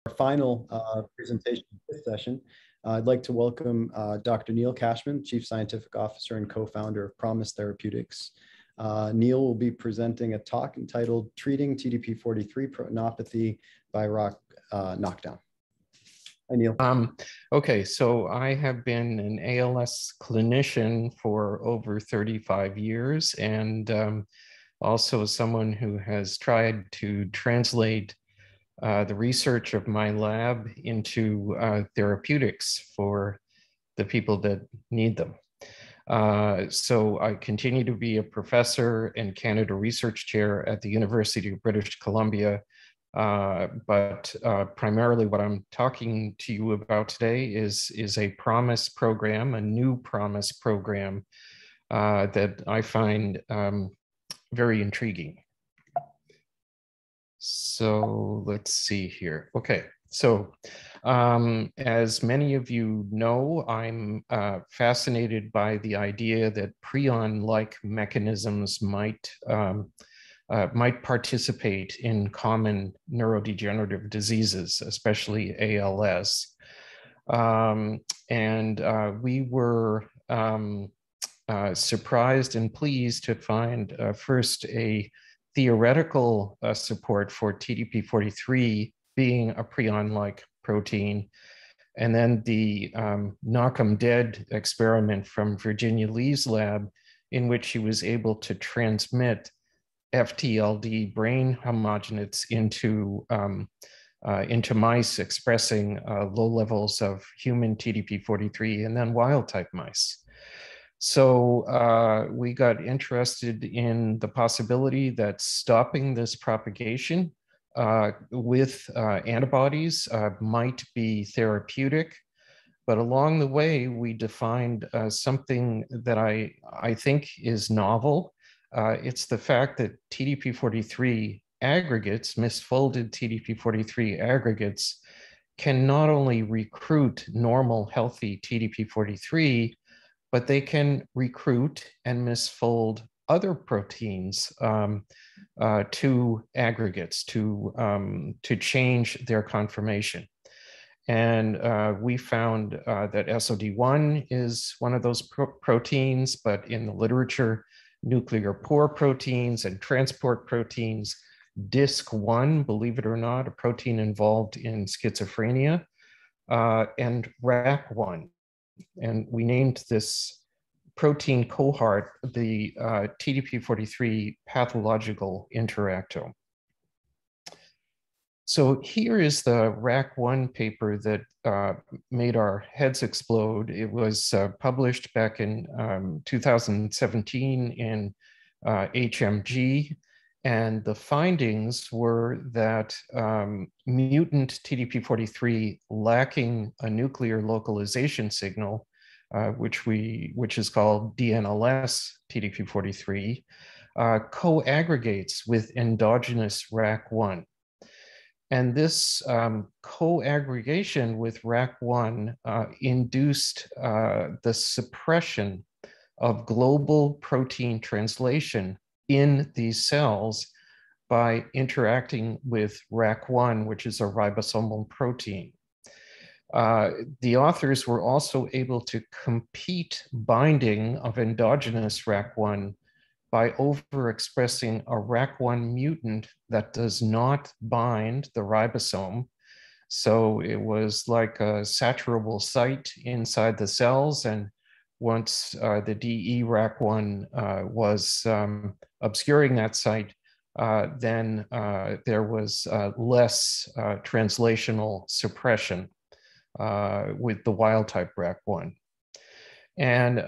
Final presentation of this session, I'd like to welcome Dr. Neil Cashman, Chief Scientific Officer and co-founder of ProMis Therapeutics. Neil will be presenting a talk entitled Treating TDP-43 Proteinopathy by Knockdown. Hi, Neil. Okay, so I have been an ALS clinician for over 35 years and also someone who has tried to translate the research of my lab into therapeutics for the people that need them. So I continue to be a professor and Canada Research Chair at the University of British Columbia, but primarily what I'm talking to you about today is a ProMis program, a new ProMis program that I find very intriguing. So let's see here. Okay, so as many of you know, I'm fascinated by the idea that prion-like mechanisms might participate in common neurodegenerative diseases, especially ALS. We were surprised and pleased to find first a theoretical support for TDP-43 being a prion-like protein, and then the knock 'em dead experiment from Virginia Lee's lab, in which she was able to transmit FTLD brain homogenates into mice expressing low levels of human TDP-43 and then wild-type mice. So we got interested in the possibility that stopping this propagation with antibodies might be therapeutic. But along the way, we defined something that I think is novel. It's the fact that TDP-43 aggregates, misfolded TDP-43 aggregates, can not only recruit normal, healthy TDP-43, but they can recruit and misfold other proteins to aggregates to change their conformation. And we found that SOD1 is one of those proteins, but in the literature, nuclear pore proteins and transport proteins, DISC1, believe it or not, a protein involved in schizophrenia, and RAC1. And we named this protein cohort the TDP-43 pathological interactome. So here is the RAC1 paper that made our heads explode. It was published back in 2017 in HMG. And the findings were that mutant TDP-43 lacking a nuclear localization signal, which is called DNLS TDP-43, co-aggregates with endogenous RAC1. And this co-aggregation with RAC1 induced the suppression of global protein translation in these cells by interacting with RAC1, which is a ribosomal protein. The authors were also able to compete binding of endogenous RAC1 by overexpressing a RAC1 mutant that does not bind the ribosome. So it was like a saturable site inside the cells, and once the DE RAC1 was obscuring that site, then there was less translational suppression with the wild-type RAC1. And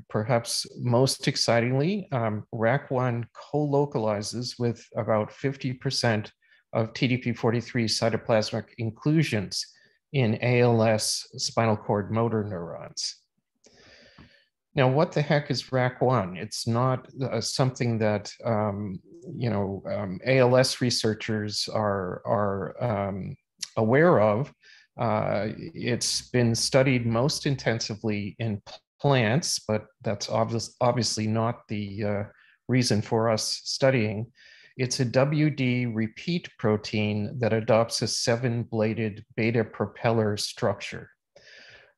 perhaps most excitingly, RAC1 co-localizes with about 50% of TDP-43 cytoplasmic inclusions in ALS spinal cord motor neurons. Now, what the heck is RAC1? It's not something that ALS researchers are aware of. It's been studied most intensively in plants, but that's obviously not the reason for us studying. It's a WD repeat protein that adopts a 7-bladed beta propeller structure.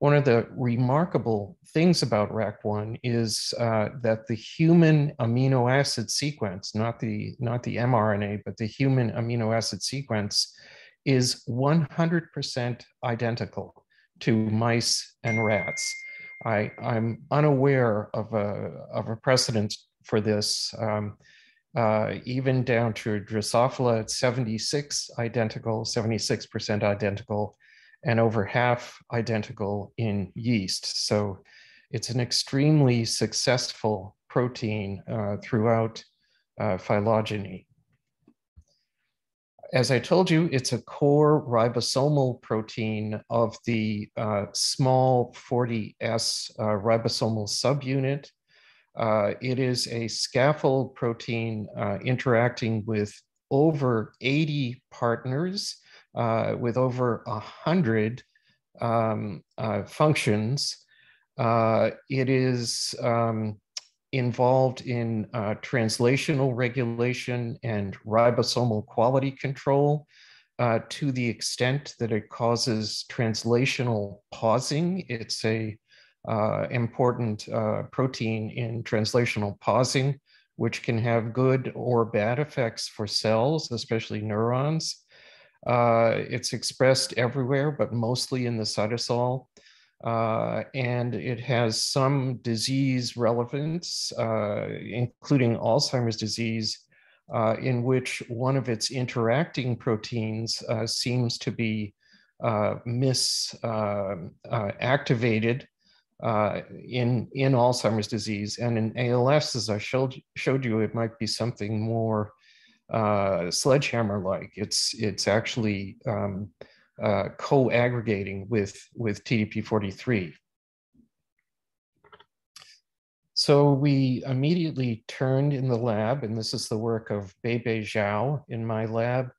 One of the remarkable things about RAC1 is that the human amino acid sequence, not the mRNA, but the human amino acid sequence is 100% identical to mice and rats. I'm unaware of a precedent for this, even down to Drosophila at 76% identical, and over half identical in yeast. So it's an extremely successful protein throughout phylogeny. As I told you, it's a core ribosomal protein of the small 40S ribosomal subunit. It is a scaffold protein interacting with over 80 partners with over 100 functions. It is involved in translational regulation and ribosomal quality control to the extent that it causes translational pausing. It's a important protein in translational pausing, which can have good or bad effects for cells, especially neurons. It's expressed everywhere, but mostly in the cytosol. And it has some disease relevance, including Alzheimer's disease, in which one of its interacting proteins seems to be misactivated in Alzheimer's disease. And in ALS, as I showed you, it might be something more sledgehammer-like. It's actually co-aggregating with TDP-43. So we immediately turned in the lab, and this is the work of Beibei Zhao in my lab,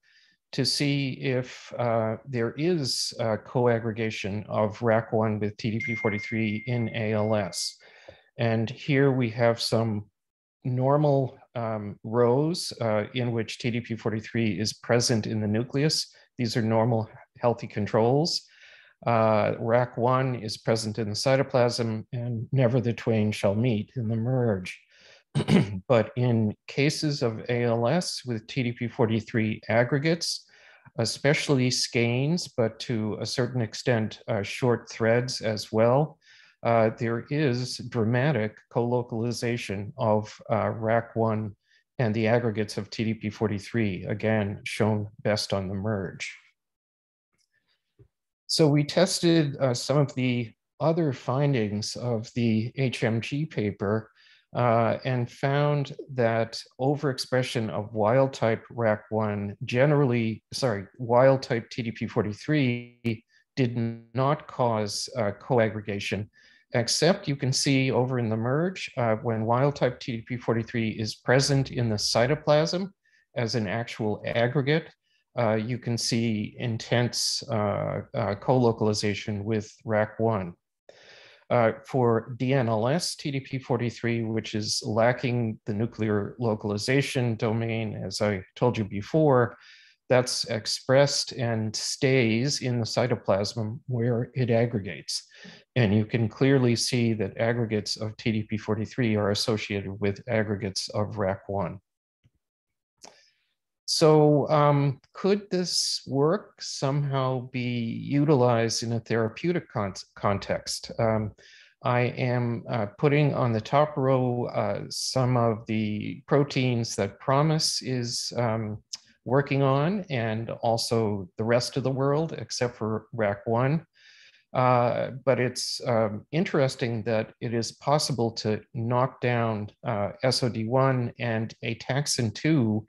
to see if there is co-aggregation of RAC1 with TDP-43 in ALS. And here we have some normal rows in which TDP-43 is present in the nucleus. These are normal healthy controls. RAC1 is present in the cytoplasm, and never the twain shall meet in the merge. But in cases of ALS with TDP-43 aggregates, especially skeins, but to a certain extent, short threads as well, there is dramatic co-localization of RAC1 and the aggregates of TDP-43, again, shown best on the merge. So we tested some of the other findings of the HMG paper and found that overexpression of wild-type RAC1 wild-type TDP-43 did not cause coaggregation, except you can see over in the merge, when wild-type TDP-43 is present in the cytoplasm as an actual aggregate, you can see intense co-localization with RAC1. For DNLS TDP-43, which is lacking the nuclear localization domain, as I told you before, that's expressed and stays in the cytoplasm where it aggregates. And you can clearly see that aggregates of TDP-43 are associated with aggregates of RAC1. So could this work somehow be utilized in a therapeutic context? I am putting on the top row some of the proteins that ProMis is working on, and also the rest of the world except for RAC1. But it's interesting that it is possible to knock down SOD1 and ataxin-2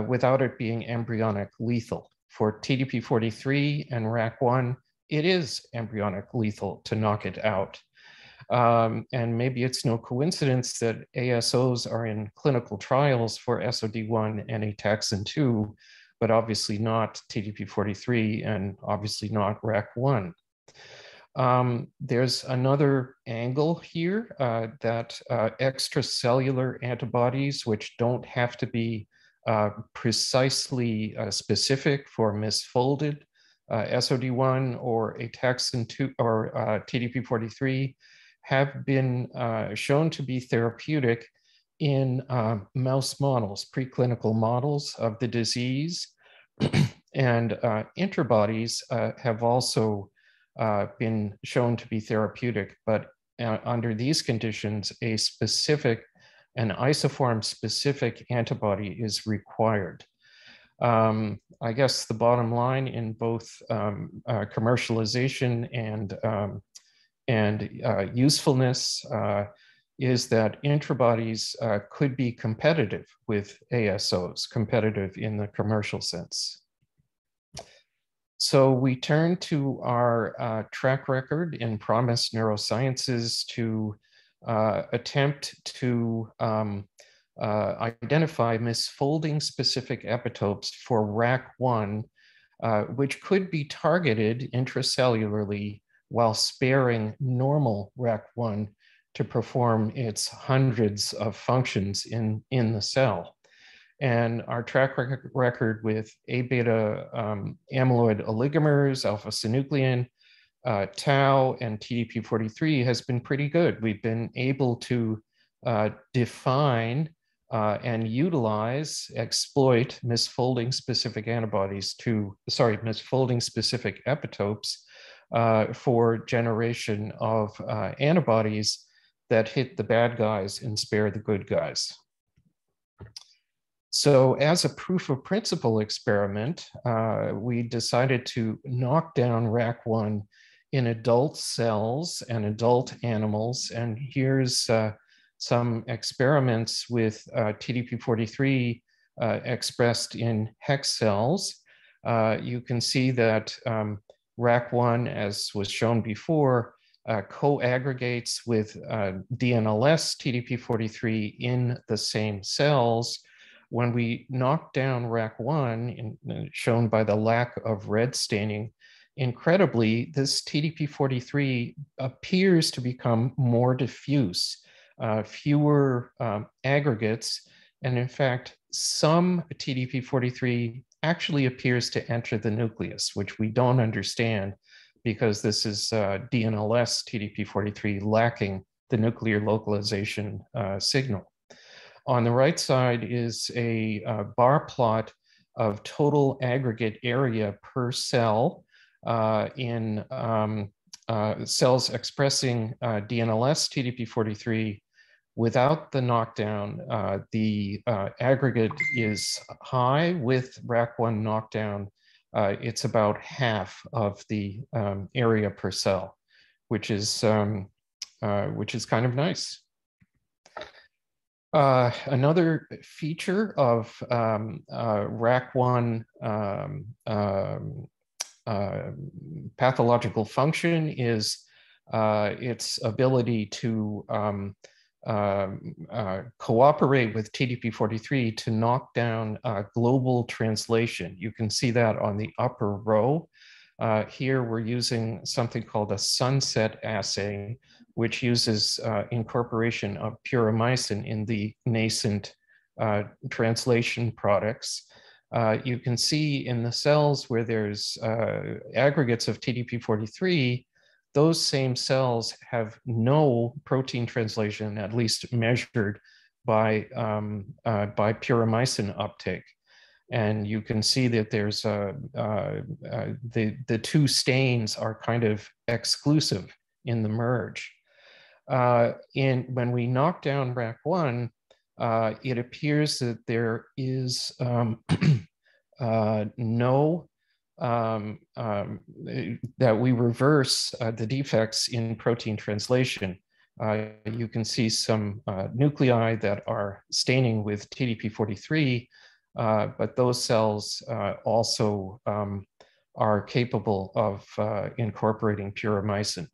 without it being embryonic lethal. For TDP-43 and RAC1, it is embryonic lethal to knock it out. And maybe it's no coincidence that ASOs are in clinical trials for SOD1 and ataxin-2, but obviously not TDP-43 and obviously not RAC1. There's another angle here that extracellular antibodies, which don't have to be precisely specific for misfolded SOD1 or ataxin-2 or TDP-43 have been shown to be therapeutic in mouse models, preclinical models of the disease. And antibodies have also been shown to be therapeutic, but under these conditions, an isoform-specific antibody is required. I guess the bottom line in both commercialization and usefulness is that antibodies could be competitive with ASOs, competitive in the commercial sense. So we turn to our track record in ProMis Neurosciences to attempt to identify misfolding specific epitopes for RAC1, which could be targeted intracellularly while sparing normal RAC1 to perform its hundreds of functions in the cell. And our track record with A-beta amyloid oligomers, alpha-synuclein, tau, and TDP-43 has been pretty good. We've been able to define and exploit misfolding specific misfolding specific epitopes for generation of antibodies that hit the bad guys and spare the good guys. So as a proof of principle experiment, we decided to knock down RAC1 in adult cells and adult animals. And here's some experiments with TDP-43 expressed in hex cells. You can see that RAC1, as was shown before, co-aggregates with DNLS TDP-43 in the same cells. When we knock down RAC1, shown by the lack of red staining, incredibly, this TDP-43 appears to become more diffuse, fewer aggregates, and in fact, some TDP-43 actually appears to enter the nucleus, which we don't understand because this is DNLS TDP-43 lacking the nuclear localization signal. On the right side is a bar plot of total aggregate area per cell in cells expressing DNLS TDP-43 without the knockdown. The aggregate is high. With RAC1 knockdown, it's about half of the area per cell, which is kind of nice. Another feature of RAC1 pathological function is its ability to cooperate with TDP-43 to knock down global translation. You can see that on the upper row. Here we're using something called a sunset assay, which uses incorporation of puromycin in the nascent translation products. You can see in the cells where there's aggregates of TDP-43, those same cells have no protein translation, at least measured by puromycin uptake. And you can see that there's the two stains are kind of exclusive in the merge. When we knock down RAC1, it appears that there is that we reverse the defects in protein translation. You can see some nuclei that are staining with TDP-43, but those cells also are capable of incorporating puromycin.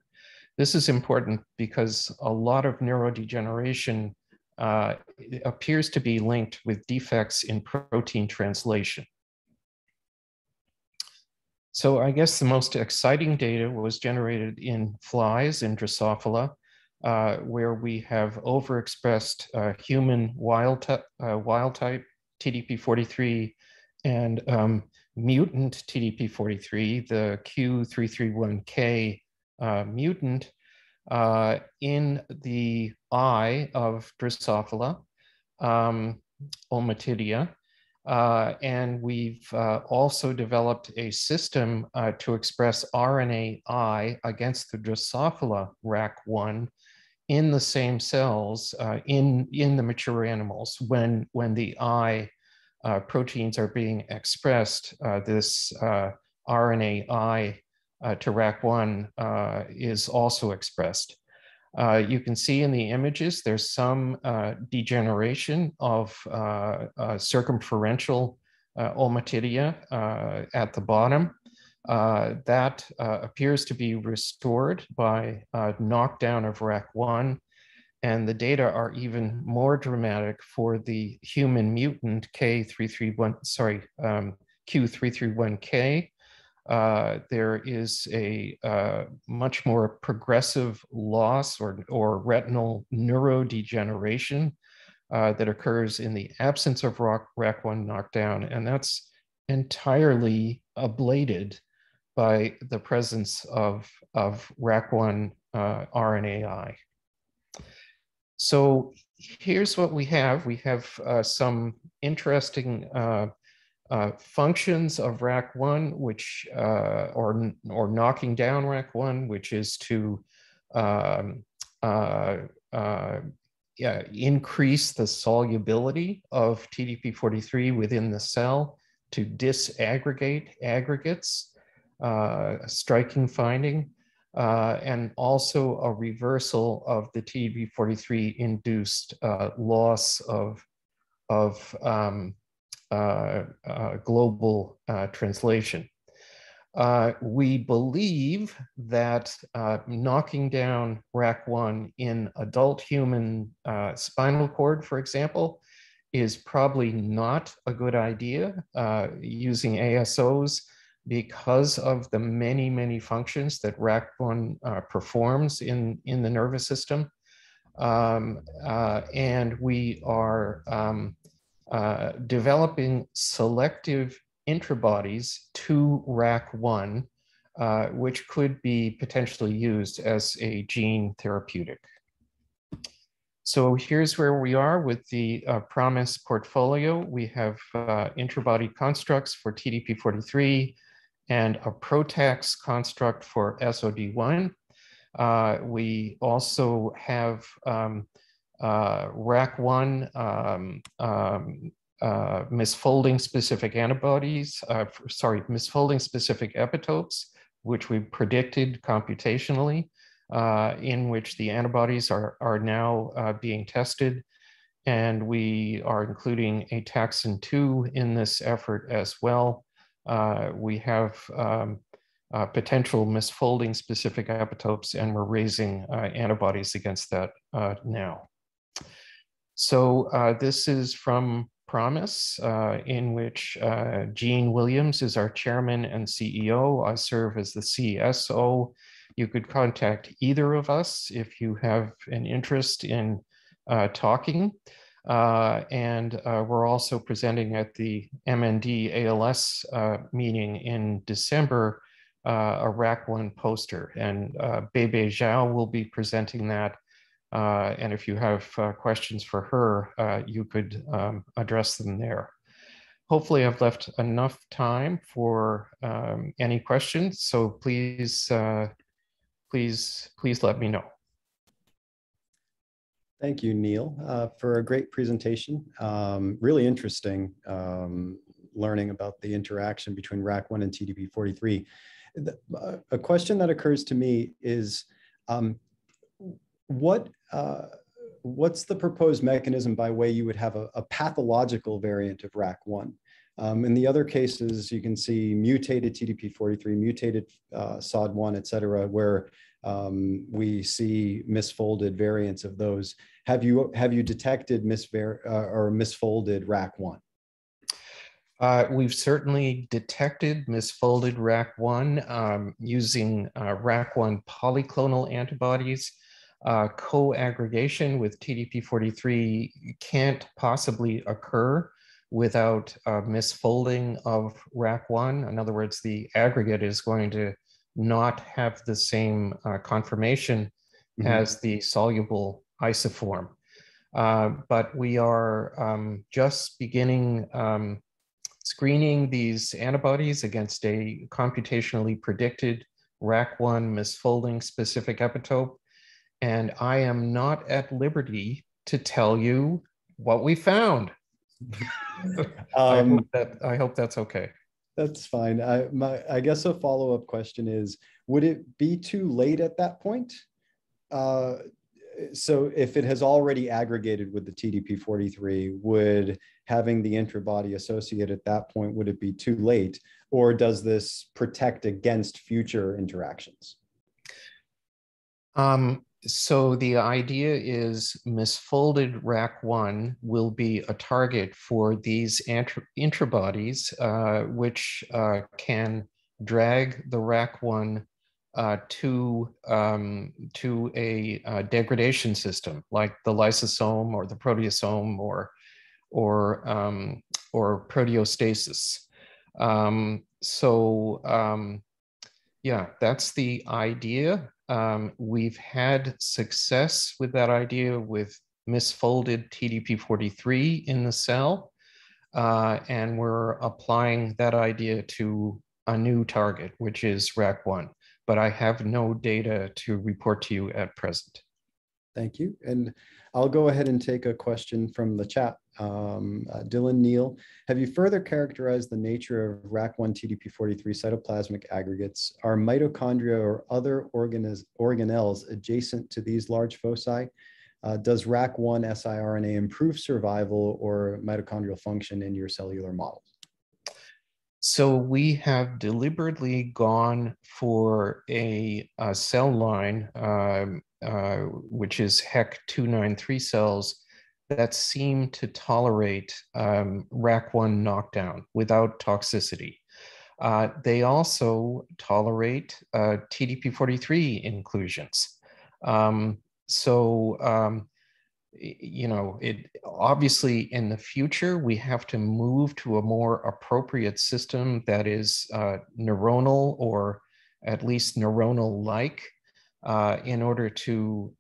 This is important because a lot of neurodegeneration appears to be linked with defects in protein translation. So I guess the most exciting data was generated in flies in Drosophila, where we have overexpressed human wild type TDP43 and mutant TDP43, the Q331K mutant, in the eye of Drosophila ommatidia. And we've also developed a system to express RNAi against the Drosophila RAC1 in the same cells in the mature animals. When the eye proteins are being expressed, this RNAi to RAC1 is also expressed. You can see in the images, there's some degeneration of circumferential ommatidia at the bottom. That appears to be restored by knockdown of RAC1. And the data are even more dramatic for the human mutant Q331K. There is a much more progressive loss or retinal neurodegeneration that occurs in the absence of RAC1 knockdown, and that's entirely ablated by the presence of RAC1 RNAi. So here's what we have. We have some interesting functions of RAC1, which or knocking down RAC1, which is to increase the solubility of TDP43 within the cell, to disaggregate aggregates, a striking finding, and also a reversal of the TDP43 induced loss of global translation. We believe that knocking down RAC1 in adult human spinal cord, for example, is probably not a good idea using ASOs because of the many, many functions that RAC1 performs in the nervous system. And we are developing selective intrabodies to RAC1, which could be potentially used as a gene therapeutic. So here's where we are with the ProMis portfolio. We have intrabody constructs for TDP43 and a PROTAX construct for SOD1. We also have RAC1 misfolding specific antibodies, misfolding specific epitopes, which we predicted computationally, in which the antibodies are now being tested. And we are including ataxin-2 in this effort as well. We have potential misfolding specific epitopes, and we're raising antibodies against that now. So this is from ProMis, in which Gene Williams is our chairman and CEO. I serve as the CSO. You could contact either of us if you have an interest in talking. And we're also presenting at the MND ALS meeting in December, a RAC1 poster, and Bebe Zhao will be presenting that. And if you have questions for her, you could address them there. Hopefully I've left enough time for any questions, so please let me know. Thank you, Neil, for a great presentation. Really interesting learning about the interaction between RAC1 and TDP43. A question that occurs to me is, what's the proposed mechanism by way you would have a pathological variant of RAC1? In the other cases, you can see mutated TDP43, mutated SOD1, et cetera, where we see misfolded variants of those. Have you detected misfolded RAC1? We've certainly detected misfolded RAC1 using RAC1 polyclonal antibodies. Co-aggregation with TDP43 can't possibly occur without misfolding of RAC1. In other words, the aggregate is going to not have the same conformation as the soluble isoform. But we are just beginning screening these antibodies against a computationally predicted RAC1 misfolding specific epitope. And I am not at liberty to tell you what we found. I hope that's okay. That's fine. I guess a follow-up question is, would it be too late at that point? So if it has already aggregated with the TDP-43, would having the intrabody associated at that point, would it be too late? Or does this protect against future interactions? So the idea is misfolded RAC1 will be a target for these intrabodies, which can drag the RAC1 to a degradation system like the lysosome or the proteasome or proteostasis. Yeah, that's the idea. We've had success with that idea with misfolded TDP-43 in the cell, and we're applying that idea to a new target, which is RAC1. But I have no data to report to you at present. Thank you. And I'll go ahead and take a question from the chat. Dylan Neal, have you further characterized the nature of RAC1 TDP-43 cytoplasmic aggregates? Are mitochondria or other organelles adjacent to these large foci? Does RAC1 siRNA improve survival or mitochondrial function in your cellular models? So we have deliberately gone for a cell line, which is HEC293 cells that seem to tolerate RAC1 knockdown without toxicity. They also tolerate TDP-43 inclusions. You know, obviously in the future, we have to move to a more appropriate system that is neuronal or at least neuronal-like in order to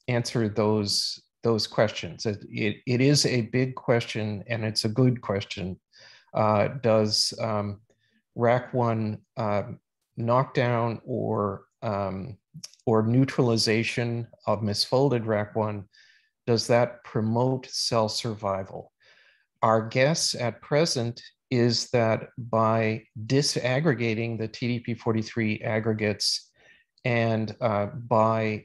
answer those questions. It is a big question, and it's a good question. Does RAC1 knockdown or neutralization of misfolded RAC1, does that promote cell survival? Our guess at present is that by disaggregating the TDP-43 aggregates and by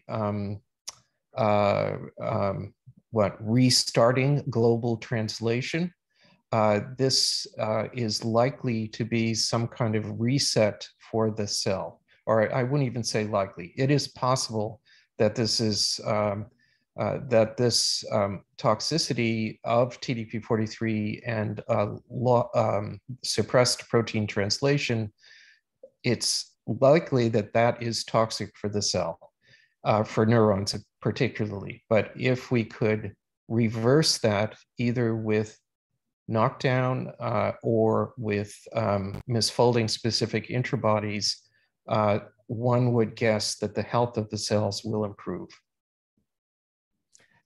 restarting global translation, this is likely to be some kind of reset for the cell. Or I wouldn't even say likely. It is possible that this is toxicity of TDP-43 and suppressed protein translation, it's likely that that is toxic for the cell, for neurons particularly. But if we could reverse that either with knockdown or with misfolding specific intrabodies, one would guess that the health of the cells will improve.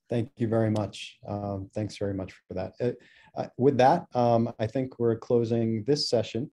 Thank you very much. Thanks very much for that. With that, I think we're closing this session.